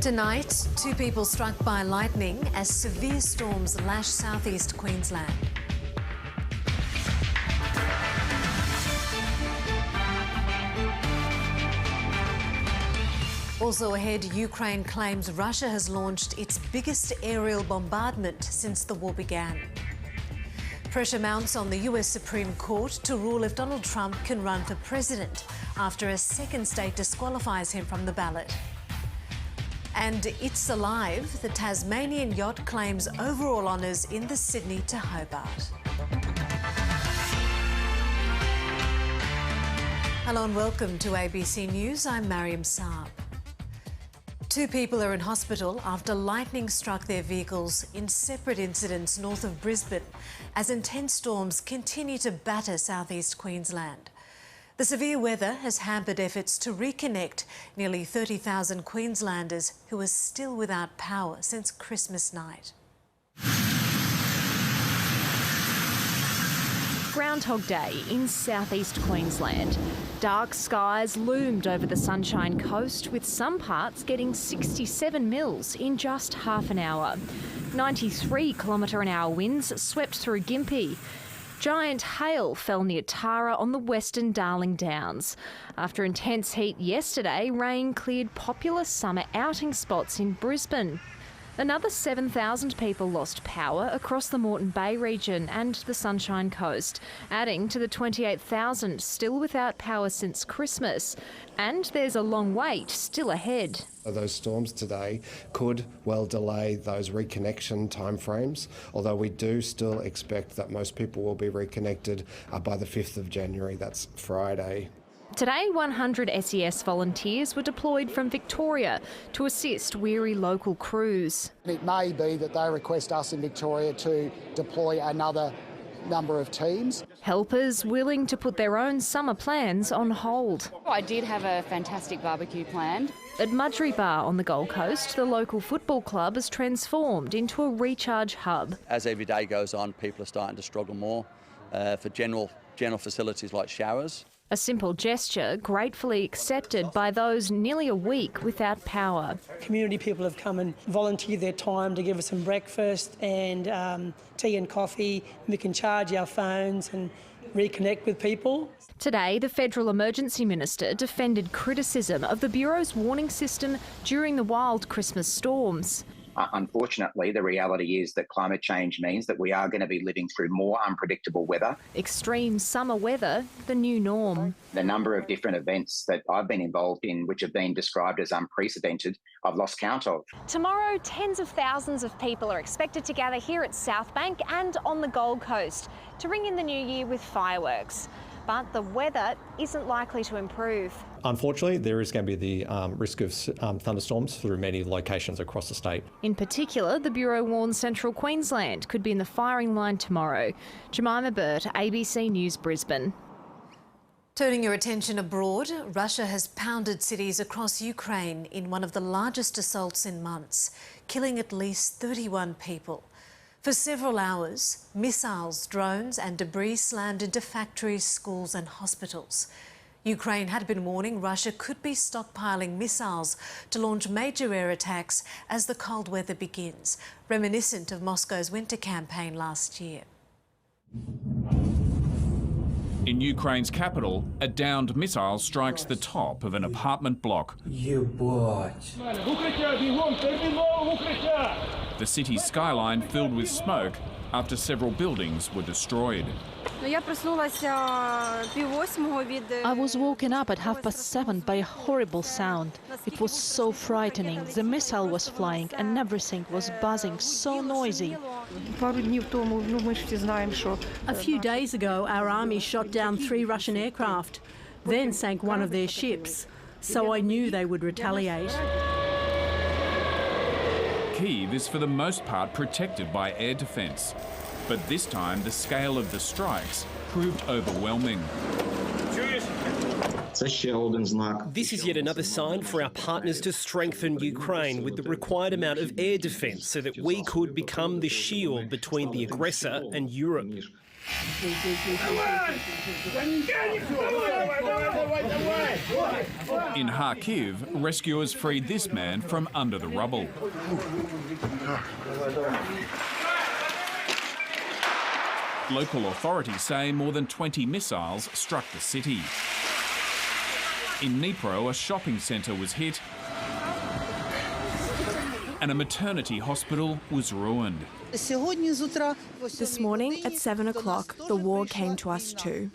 Tonight, 2 people struck by lightning as severe storms lash southeast Queensland. Also ahead, Ukraine claims Russia has launched its biggest aerial bombardment since the war began. Pressure mounts on the US Supreme Court to rule if Donald Trump can run for president after a second state disqualifies him from the ballot. And it's alive. The Tasmanian yacht claims overall honours in the Sydney to Hobart. Hello and welcome to ABC News. I'm Mariam Saab. 2 people are in hospital after lightning struck their vehicles in separate incidents north of Brisbane as intense storms continue to batter southeast Queensland. The severe weather has hampered efforts to reconnect nearly 30,000 Queenslanders who are still without power since Christmas night. Groundhog Day in southeast Queensland. Dark skies loomed over the Sunshine Coast, with some parts getting 67 mils in just half an hour. 93-kilometre-an-hour winds swept through Gympie. Giant hail fell near Tara on the western Darling Downs. After intense heat yesterday, rain cleared popular summer outing spots in Brisbane. Another 7,000 people lost power across the Moreton Bay region and the Sunshine Coast, adding to the 28,000 still without power since Christmas. And there's a long wait still ahead. Those storms today could well delay those reconnection timeframes, although we do still expect that most people will be reconnected by the 5th of January, that's Friday. Today, 100 SES volunteers were deployed from Victoria to assist weary local crews. It may be that they request us in Victoria to deploy another number of teams. Helpers willing to put their own summer plans on hold. I did have a fantastic barbecue planned. At Mudgee Bar on the Gold Coast, the local football club has transformed into a recharge hub. As every day goes on, people are starting to struggle more for general facilities like showers. A simple gesture gratefully accepted by those nearly a week without power. Community people have come and volunteered their time to give us some breakfast and tea and coffee. We can charge our phones and reconnect with people. Today, the Federal Emergency Minister defended criticism of the Bureau's warning system during the wild Christmas storms. Unfortunately, the reality is that climate change means that we are going to be living through more unpredictable weather. Extreme summer weather, the new norm. The number of different events that I've been involved in which have been described as unprecedented, I've lost count of. Tomorrow, tens of thousands of people are expected to gather here at South Bank and on the Gold Coast to ring in the new year with fireworks. But the weather isn't likely to improve. Unfortunately, there is going to be the risk of thunderstorms through many locations across the state. In particular, the Bureau warns central Queensland could be in the firing line tomorrow. Jemima Burt, ABC News, Brisbane. Turning your attention abroad, Russia has pounded cities across Ukraine in one of the largest assaults in months, killing at least 31 people. For several hours, missiles, drones and debris slammed into factories, schools and hospitals. Ukraine had been warning Russia could be stockpiling missiles to launch major air attacks as the cold weather begins, reminiscent of Moscow's winter campaign last year. In Ukraine's capital, a downed missile strikes the top of an apartment block. The city's skyline filled with smoke after several buildings were destroyed. I was woken up at 7:30 by a horrible sound. It was so frightening. The missile was flying and everything was buzzing, so noisy. A few days ago, our army shot down 3 Russian aircraft, then sank one of their ships. So I knew they would retaliate. Kyiv is for the most part protected by air defence. But this time, the scale of the strikes proved overwhelming. This is yet another sign for our partners to strengthen Ukraine with the required amount of air defence so that we could become the shield between the aggressor and Europe. In Kharkiv, rescuers freed this man from under the rubble. Local authorities say more than 20 missiles struck the city. In Dnipro, a shopping centre was hit and a maternity hospital was ruined. This morning at 7 o'clock, the war came to us too.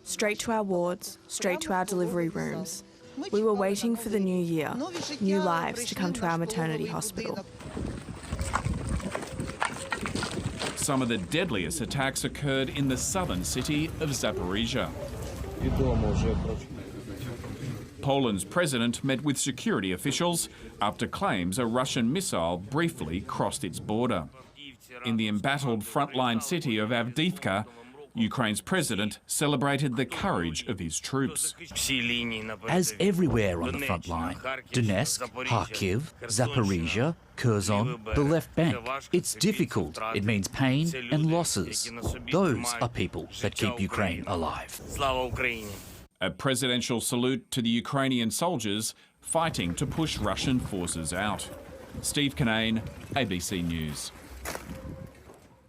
Straight to our wards, straight to our delivery rooms. We were waiting for the new year, new lives to come to our maternity hospital. Some of the deadliest attacks occurred in the southern city of Zaporizhia. Poland's president met with security officials after claims a Russian missile briefly crossed its border. In the embattled frontline city of Avdiivka, Ukraine's president celebrated the courage of his troops. As everywhere on the front line, Donetsk, Kharkiv, Zaporizhia, Kherson, the left bank, it's difficult. It means pain and losses. Those are people that keep Ukraine alive. A presidential salute to the Ukrainian soldiers fighting to push Russian forces out. Steve Kinane, ABC News.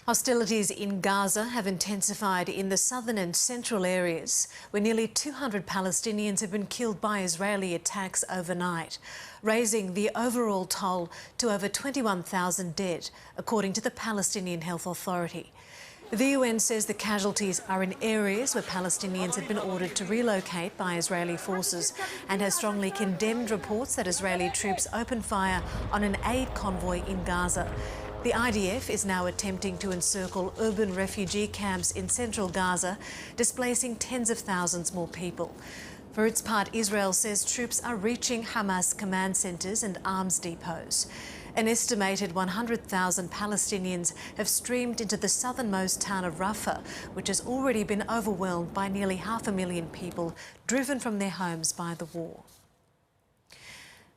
Hostilities in Gaza have intensified in the southern and central areas, where nearly 200 Palestinians have been killed by Israeli attacks overnight, raising the overall toll to over 21,000 dead, according to the Palestinian Health Authority. The UN says the casualties are in areas where Palestinians have been ordered to relocate by Israeli forces and has strongly condemned reports that Israeli troops opened fire on an aid convoy in Gaza. The IDF is now attempting to encircle urban refugee camps in central Gaza, displacing tens of thousands more people. For its part, Israel says troops are reaching Hamas command centres and arms depots. An estimated 100,000 Palestinians have streamed into the southernmost town of Rafah, which has already been overwhelmed by nearly 500,000 people driven from their homes by the war.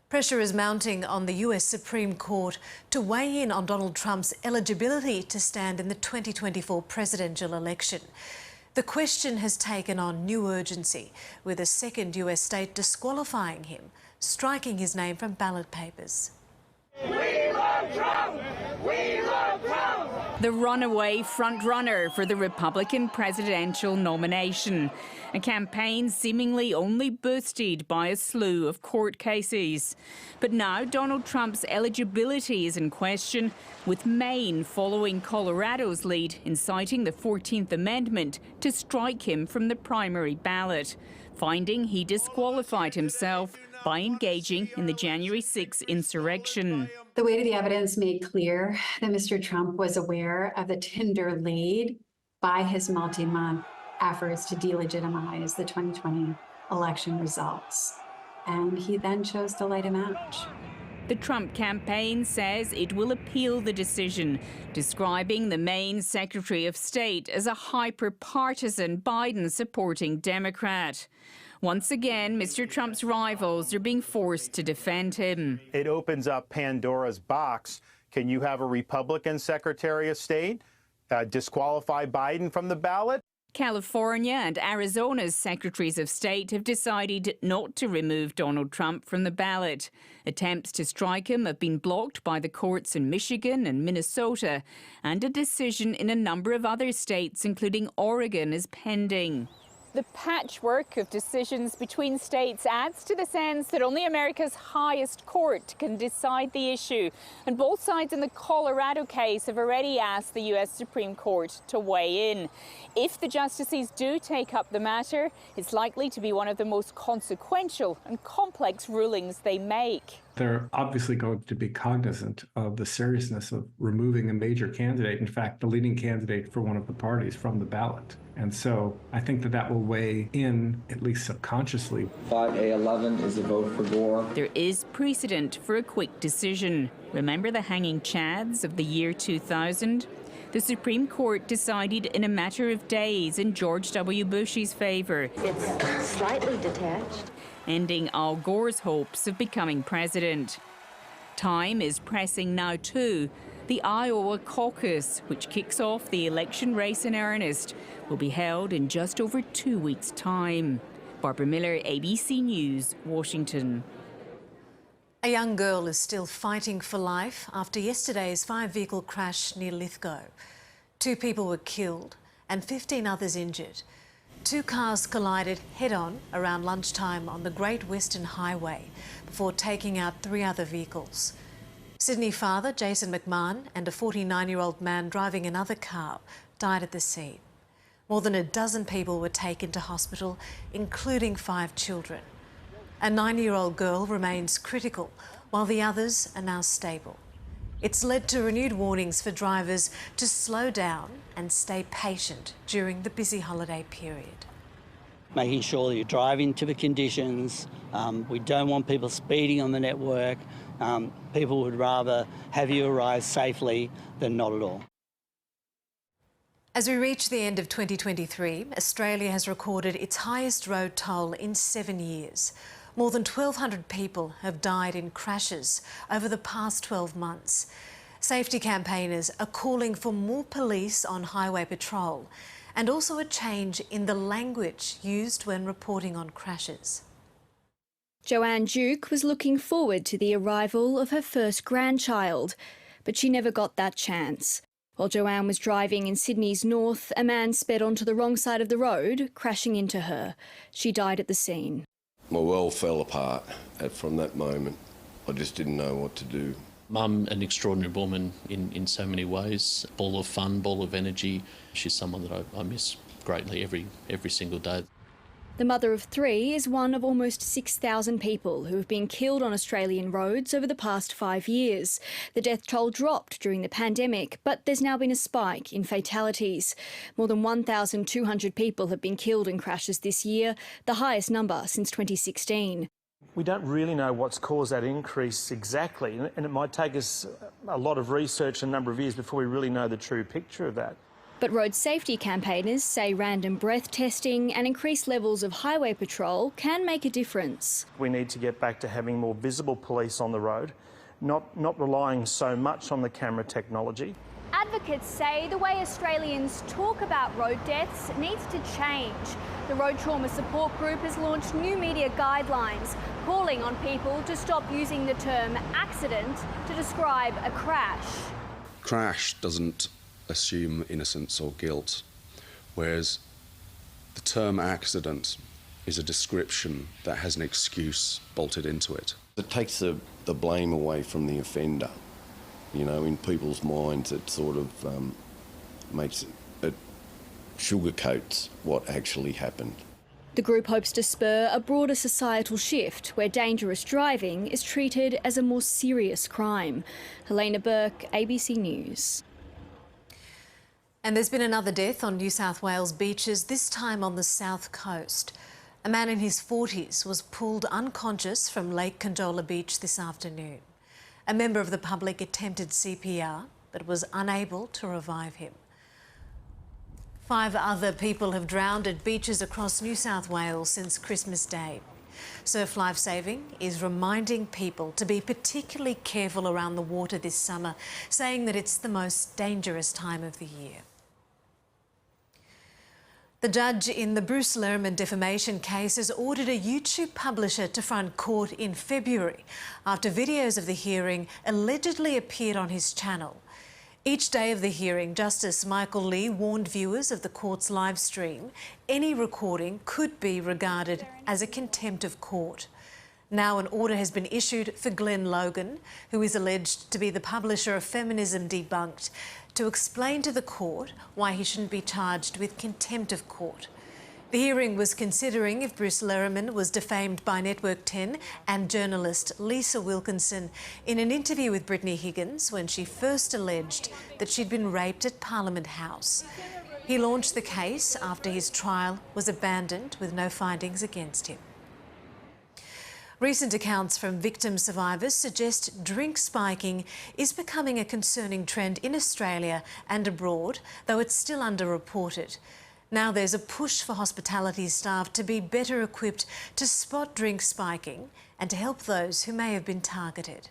Pressure is mounting on the US Supreme Court to weigh in on Donald Trump's eligibility to stand in the 2024 presidential election. The question has taken on new urgency, with a second US state disqualifying him, striking his name from ballot papers. We love Trump! We love Trump! The runaway frontrunner for the Republican presidential nomination. A campaign seemingly only boosted by a slew of court cases. But now Donald Trump's eligibility is in question, with Maine following Colorado's lead in citing the 14th Amendment to strike him from the primary ballot, finding he disqualified himself by engaging in the January 6 insurrection. The weight of the evidence made clear that Mr. Trump was aware of the tender lead by his multi-month efforts to delegitimize the 2020 election results. And he then chose to light a match. The Trump campaign says it will appeal the decision, describing the Maine Secretary of State as a hyper-partisan Biden-supporting Democrat. Once again, Mr. Trump's rivals are being forced to defend him. It opens up Pandora's box. Can you have a Republican Secretary of State disqualify Biden from the ballot? California and Arizona's Secretaries of State have decided not to remove Donald Trump from the ballot. Attempts to strike him have been blocked by the courts in Michigan and Minnesota, and a decision in a number of other states, including Oregon, is pending. The patchwork of decisions between states adds to the sense that only America's highest court can decide the issue. And both sides in the Colorado case have already asked the US Supreme Court to weigh in. If the justices do take up the matter, it's likely to be one of the most consequential and complex rulings they make. They're obviously going to be cognizant of the seriousness of removing a major candidate, in fact, the leading candidate for one of the parties, from the ballot. And so I think that that will weigh in, at least subconsciously. 5A11 is a vote for Gore. There is precedent for a quick decision. Remember the hanging Chads of the year 2000? The Supreme Court decided in a matter of days in George W. Bush's favour. It's slightly detached. Ending Al Gore's hopes of becoming president. Time is pressing now too, The Iowa caucus, which kicks off the election race in earnest, will be held in just over 2 weeks' time. Barbara Miller, ABC News, Washington. A young girl is still fighting for life after yesterday's 5-vehicle crash near Lithgow. 2 people were killed and 15 others injured. 2 cars collided head-on around lunchtime on the Great Western Highway before taking out 3 other vehicles. Sydney father Jason McMahon and a 49-year-old man driving another car died at the scene. More than a dozen people were taken to hospital, including 5 children. A 9-year-old girl remains critical, while the others are now stable. It's led to renewed warnings for drivers to slow down and stay patient during the busy holiday period. Making sure that you're driving to the conditions. We don't want people speeding on the network. People would rather have you arrive safely than not at all. As we reach the end of 2023, Australia has recorded its highest road toll in 7 years. More than 1,200 people have died in crashes over the past 12 months. Safety campaigners are calling for more police on highway patrol and also a change in the language used when reporting on crashes. Joanne Duke was looking forward to the arrival of her first grandchild, but she never got that chance. While Joanne was driving in Sydney's north, a man sped onto the wrong side of the road, crashing into her. She died at the scene. My world fell apart from that moment. I just didn't know what to do. Mum, an extraordinary woman in so many ways, ball of fun, ball of energy. She's someone that I miss greatly every single day. The mother of 3 is one of almost 6,000 people who have been killed on Australian roads over the past 5 years. The death toll dropped during the pandemic, but there's now been a spike in fatalities. More than 1,200 people have been killed in crashes this year, the highest number since 2016. We don't really know what's caused that increase exactly, and it might take us a lot of research and a number of years before we really know the true picture of that. But road safety campaigners say random breath testing and increased levels of highway patrol can make a difference. We need to get back to having more visible police on the road, not relying so much on the camera technology. Advocates say the way Australians talk about road deaths needs to change. The Road Trauma Support Group has launched new media guidelines calling on people to stop using the term accident to describe a crash. Crash doesn't assume innocence or guilt, whereas the term accident is a description that has an excuse bolted into it. It takes the blame away from the offender. You know, in people's minds it sort of it sugarcoats what actually happened. The group hopes to spur a broader societal shift where dangerous driving is treated as a more serious crime. Helena Burke, ABC News. And there's been another death on New South Wales beaches, this time on the south coast. A man in his 40s was pulled unconscious from Lake Conjola Beach this afternoon. A member of the public attempted CPR but was unable to revive him. 5 other people have drowned at beaches across New South Wales since Christmas Day. Surf Life Saving is reminding people to be particularly careful around the water this summer, saying that it's the most dangerous time of the year. The judge in the Bruce Lerman defamation case has ordered a YouTube publisher to front court in February after videos of the hearing allegedly appeared on his channel. Each day of the hearing, Justice Michael Lee warned viewers of the court's live stream any recording could be regarded as a contempt of court. Now an order has been issued for Glenn Logan, who is alleged to be the publisher of Feminism Debunked, to explain to the court why he shouldn't be charged with contempt of court. The hearing was considering if Bruce Lerman was defamed by Network 10 and journalist Lisa Wilkinson in an interview with Brittany Higgins when she first alleged that she'd been raped at Parliament House. He launched the case after his trial was abandoned with no findings against him. Recent accounts from victim survivors suggest drink spiking is becoming a concerning trend in Australia and abroad, though it's still underreported. Now there's a push for hospitality staff to be better equipped to spot drink spiking and to help those who may have been targeted.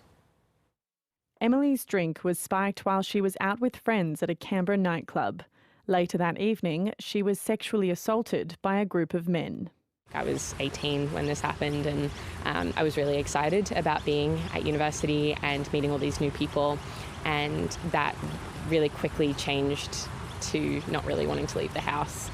Emily's drink was spiked while she was out with friends at a Canberra nightclub. Later that evening, she was sexually assaulted by a group of men. I was 18 when this happened, and I was really excited about being at university and meeting all these new people, and that really quickly changed to not really wanting to leave the house,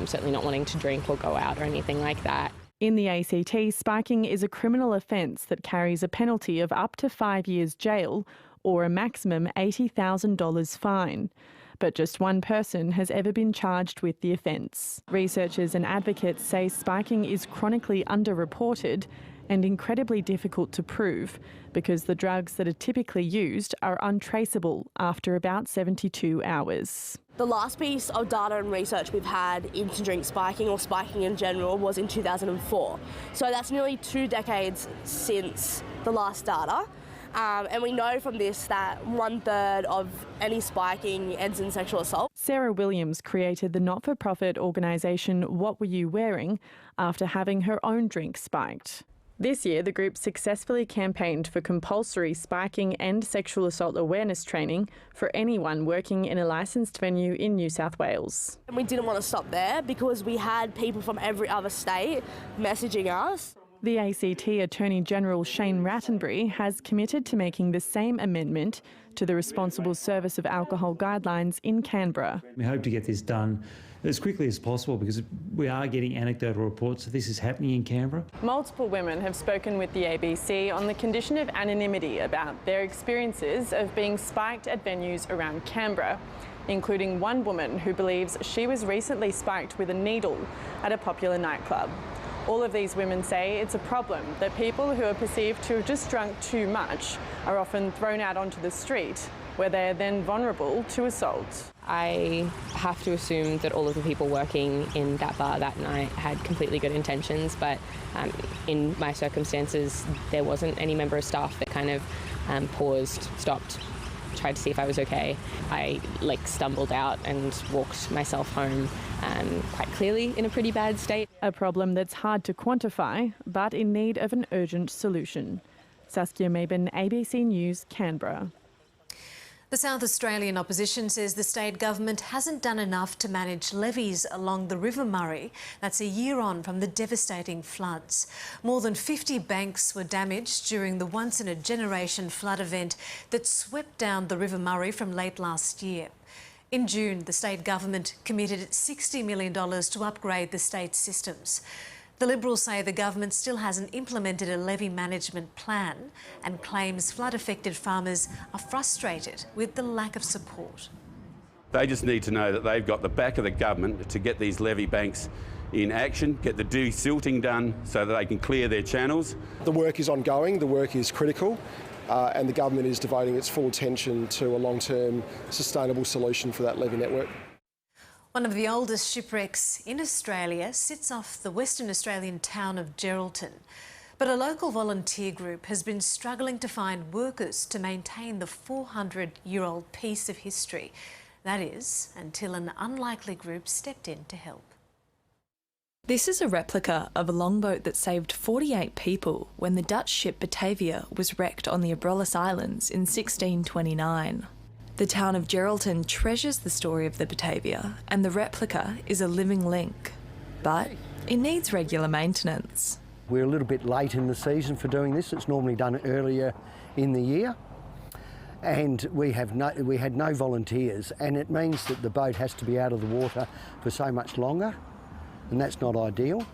certainly not wanting to drink or go out or anything like that. In the ACT, spiking is a criminal offence that carries a penalty of up to 5 years jail or a maximum $80,000 fine. But just one person has ever been charged with the offence. Researchers and advocates say spiking is chronically underreported and incredibly difficult to prove because the drugs that are typically used are untraceable after about 72 hours. The last piece of data and research we've had into drink spiking or spiking in general was in 2004. So that's nearly 2 decades since the last data. And we know from this that 1/3 of any spiking ends in sexual assault. Sarah Williams created the not-for-profit organisation What Were You Wearing after having her own drink spiked. This year, the group successfully campaigned for compulsory spiking and sexual assault awareness training for anyone working in a licensed venue in New South Wales. And we didn't want to stop there because we had people from every other state messaging us. The ACT Attorney General Shane Rattenbury has committed to making the same amendment to the Responsible Service of Alcohol guidelines in Canberra. We hope to get this done as quickly as possible because we are getting anecdotal reports that this is happening in Canberra. Multiple women have spoken with the ABC on the condition of anonymity about their experiences of being spiked at venues around Canberra, including one woman who believes she was recently spiked with a needle at a popular nightclub. All of these women say it's a problem that people who are perceived to have just drunk too much are often thrown out onto the street, where they're then vulnerable to assault. I have to assume that all of the people working in that bar that night had completely good intentions, but in my circumstances, there wasn't any member of staff that kind of paused, stopped, tried to see if I was okay. I stumbled out and walked myself home quite clearly in a pretty bad state. A problem that's hard to quantify, but in need of an urgent solution. Saskia Mabin, ABC News, Canberra. The South Australian opposition says the state government hasn't done enough to manage levees along the River Murray. That's a year on from the devastating floods. More than 50 banks were damaged during the once-in-a-generation flood event that swept down the River Murray from late last year. In June, the state government committed $60 million to upgrade the state's systems. The Liberals say the government still hasn't implemented a levee management plan and claims flood-affected farmers are frustrated with the lack of support. They just need to know that they've got the back of the government to get these levee banks in action, get the desilting done so that they can clear their channels. The work is ongoing, the work is critical, and the government is devoting its full attention to a long-term sustainable solution for that levee network. One of the oldest shipwrecks in Australia sits off the Western Australian town of Geraldton. But a local volunteer group has been struggling to find workers to maintain the 400-year-old piece of history. That is, until an unlikely group stepped in to help. This is a replica of a longboat that saved 48 people when the Dutch ship Batavia was wrecked on the Abrolhos Islands in 1629. The town of Geraldton treasures the story of the Batavia, and the replica is a living link. But it needs regular maintenance. We're a little bit late in the season for doing this. It's normally done earlier in the year. And we had no volunteers, and it means that the boat has to be out of the water for so much longer, and that's not ideal.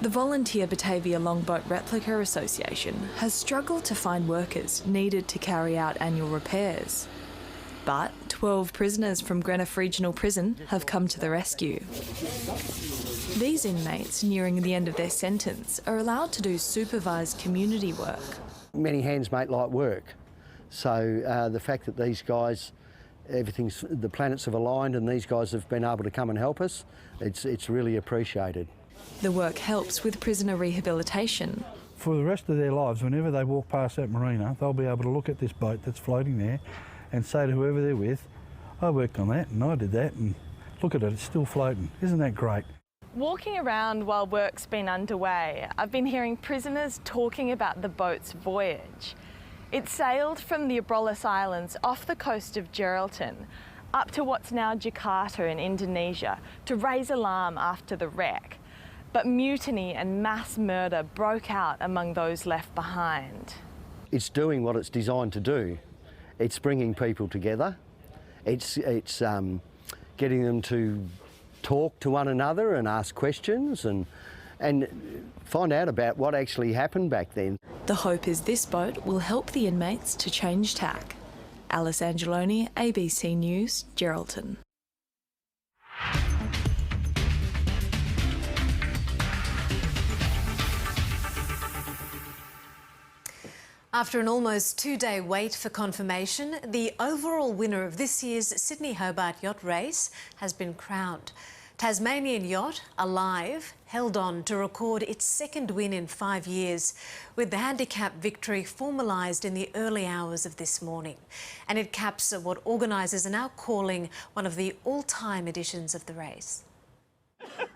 The Volunteer Batavia Longboat Replica Association has struggled to find workers needed to carry out annual repairs. But 12 prisoners from Greenock Regional Prison have come to the rescue. These inmates, nearing the end of their sentence, are allowed to do supervised community work. Many hands make light work. So the fact that these guys, the planets have aligned and these guys have been able to come and help us, it's really appreciated. The work helps with prisoner rehabilitation. For the rest of their lives, whenever they walk past that marina, they'll be able to look at this boat that's floating there and say to whoever they're with, I worked on that and I did that, and look at it, it's still floating. Isn't that great? Walking around while work's been underway, I've been hearing prisoners talking about the boat's voyage. It sailed from the Abrolhos Islands off the coast of Geraldton up to what's now Jakarta in Indonesia to raise alarm after the wreck. But mutiny and mass murder broke out among those left behind. It's doing what it's designed to do. It's bringing people together. It's getting them to talk to one another and ask questions and find out about what actually happened back then. The hope is this boat will help the inmates to change tack. Alice Angeloni, ABC News, Geraldton. After an almost two-day wait for confirmation, the overall winner of this year's Sydney-Hobart yacht race has been crowned. Tasmanian yacht, Alive, held on to record its second win in 5 years, with the handicap victory formalised in the early hours of this morning. And it caps what organisers are now calling one of the all-time editions of the race.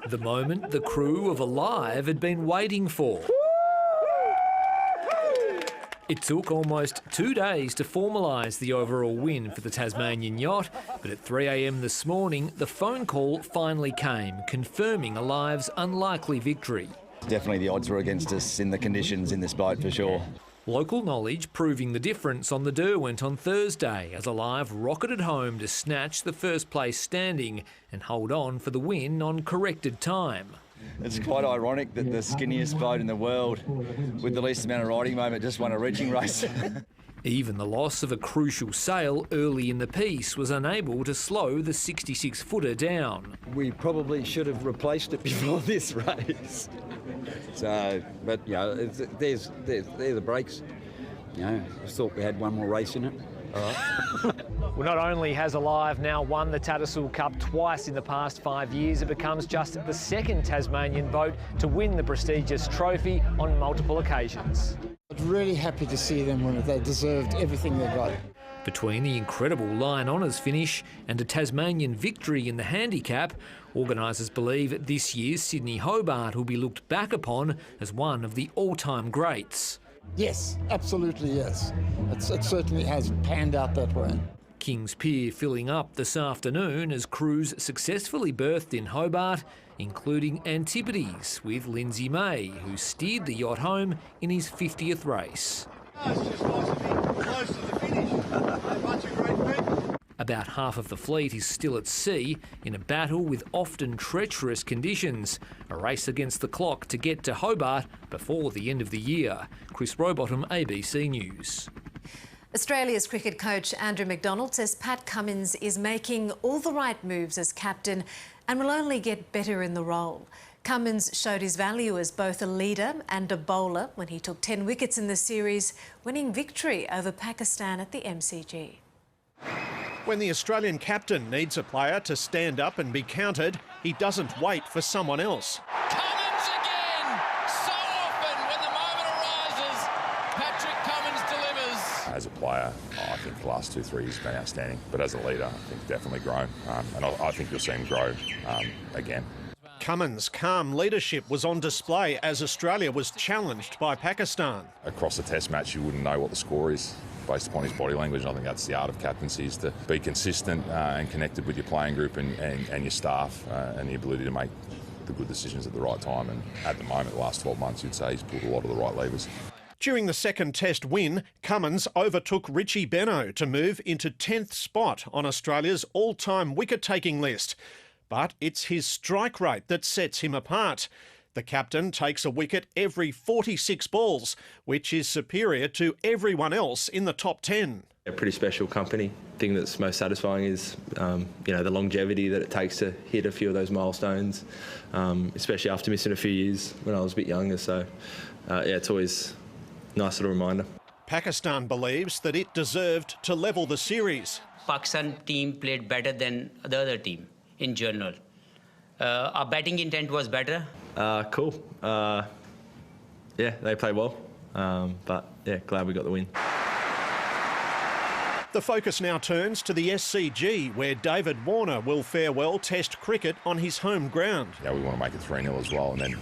The moment the crew of Alive had been waiting for. It took almost 2 days to formalise the overall win for the Tasmanian yacht, but at 3 a.m. this morning, the phone call finally came, confirming Alive's unlikely victory. Definitely the odds were against us in the conditions in this boat for sure. Local knowledge proving the difference on the Derwent on Thursday as Alive rocketed home to snatch the first place standing and hold on for the win on corrected time. It's quite ironic that the skinniest boat in the world with the least amount of riding moment just won a reaching race. Even the loss of a crucial sail early in the piece was unable to slow the 66-footer down. We probably should have replaced it before this race. So, but you know, they're the breaks. You know, I thought we had one more race in it. All right. Well, not only has Alive now won the Tattersail Cup twice in the past 5 years, it becomes just the second Tasmanian boat to win the prestigious trophy on multiple occasions. I'm really happy to see them win it. They deserved everything they got. Between the incredible Lion Honours finish and a Tasmanian victory in the handicap, organisers believe this year's Sydney Hobart will be looked back upon as one of the all-time greats. Yes, absolutely yes. It certainly has panned out that way. Kings Pier filling up this afternoon as crews successfully berthed in Hobart, including Antipodes with Lindsay May, who steered the yacht home in his 50th race. It's just nice to be close to the finish. A bunch of great people. About half of the fleet is still at sea in a battle with often treacherous conditions, a race against the clock to get to Hobart before the end of the year. Chris Rowbottom, ABC News. Australia's cricket coach Andrew McDonald says Pat Cummins is making all the right moves as captain and will only get better in the role. Cummins showed his value as both a leader and a bowler when he took 10 wickets in the series, winning victory over Pakistan at the MCG. When the Australian captain needs a player to stand up and be counted, he doesn't wait for someone else. Cummins again! So often when the moment arises, Patrick Cummins delivers. As a player, I think the last 2-3 years have been outstanding, but as a leader, I think definitely grown, and I think you'll see him grow again. Cummins' calm leadership was on display as Australia was challenged by Pakistan. Across the test match, you wouldn't know what the score is based upon his body language, and I think that's the art of captaincy, is to be consistent and connected with your playing group and your staff, and the ability to make the good decisions at the right time. And at the moment, the last 12 months, you'd say he's pulled a lot of the right levers. During the second test win, Cummins overtook Richie Benaud to move into 10th spot on Australia's all-time wicket-taking list. But it's his strike rate that sets him apart. The captain takes a wicket every 46 balls, which is superior to everyone else in the top 10. A pretty special company. The thing that's most satisfying is, the longevity that it takes to hit a few of those milestones, especially after missing a few years when I was a bit younger. So, it's always a nice little reminder. Pakistan believes that it deserved to level the series. Pakistan team played better than the other team in general. Our batting intent was better. Cool. They played well. But glad we got the win. The focus now turns to the SCG, where David Warner will fare well Test cricket on his home ground. Yeah, we want to make it 3-0 as well, and then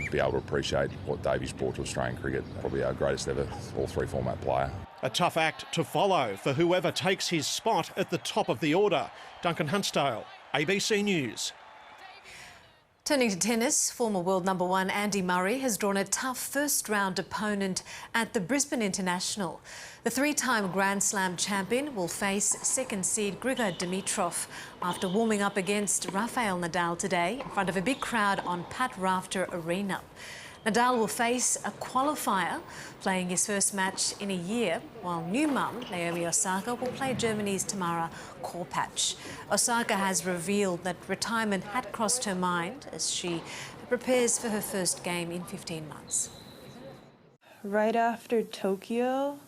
be able to appreciate what Davey's brought to Australian cricket. Probably our greatest ever all-three format player. A tough act to follow for whoever takes his spot at the top of the order. Duncan Huntsdale, ABC News. Turning to tennis, former world number 1 Andy Murray has drawn a tough first-round opponent at the Brisbane International. The 3-time Grand Slam champion will face second seed Grigor Dimitrov after warming up against Rafael Nadal today in front of a big crowd on Pat Rafter Arena. Nadal will face a qualifier, playing his first match in a year, while new mum Naomi Osaka will play Germany's Tamara Korpatsch. Osaka has revealed that retirement had crossed her mind as she prepares for her first game in 15 months. Right after Tokyo,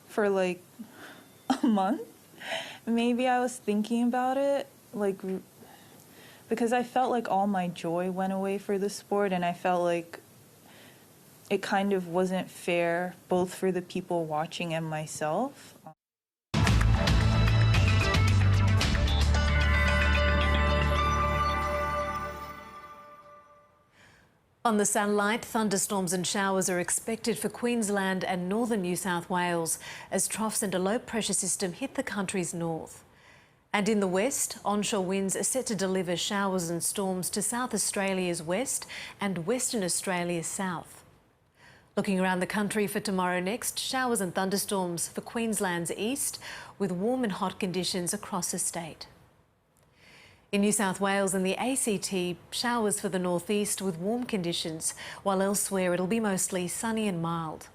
for like a month, maybe I was thinking about it, because I felt like all my joy went away for the sport, and I felt like it kind of wasn't fair, both for the people watching and myself. On the satellite, thunderstorms and showers are expected for Queensland and northern New South Wales as troughs and a low-pressure system hit the country's north. And in the west, onshore winds are set to deliver showers and storms to South Australia's west and Western Australia's south. Looking around the country for tomorrow next, showers and thunderstorms for Queensland's east with warm and hot conditions across the state. In New South Wales and the ACT, showers for the northeast with warm conditions, while elsewhere it'll be mostly sunny and mild.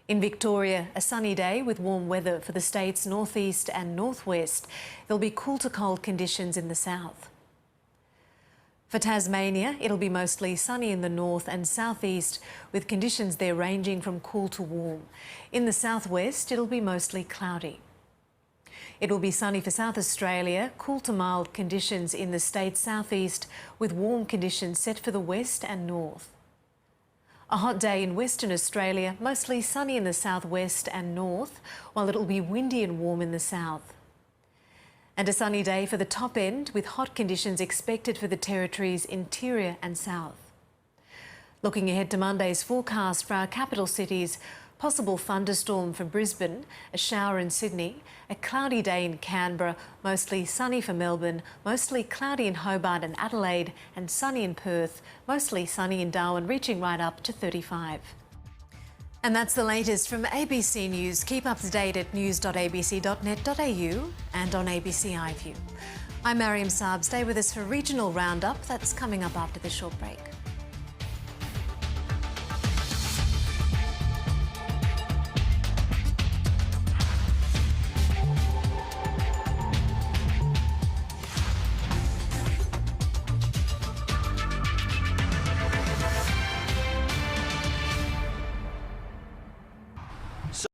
In Victoria, a sunny day with warm weather for the state's northeast and northwest. There'll be cool to cold conditions in the south. For Tasmania, it'll be mostly sunny in the north and southeast, with conditions there ranging from cool to warm. In the southwest, it'll be mostly cloudy. It will be sunny for South Australia, cool to mild conditions in the state's southeast, with warm conditions set for the west and north. A hot day in Western Australia, mostly sunny in the southwest and north, while it'll be windy and warm in the south. And a sunny day for the top end, with hot conditions expected for the territory's interior and south. Looking ahead to Monday's forecast for our capital cities, possible thunderstorm for Brisbane, a shower in Sydney, a cloudy day in Canberra, mostly sunny for Melbourne, mostly cloudy in Hobart and Adelaide, and sunny in Perth, mostly sunny in Darwin, reaching right up to 35. And that's the latest from ABC News. Keep up to date at news.abc.net.au and on ABC iView. I'm Mariam Saab. Stay with us for Regional Roundup. That's coming up after this short break.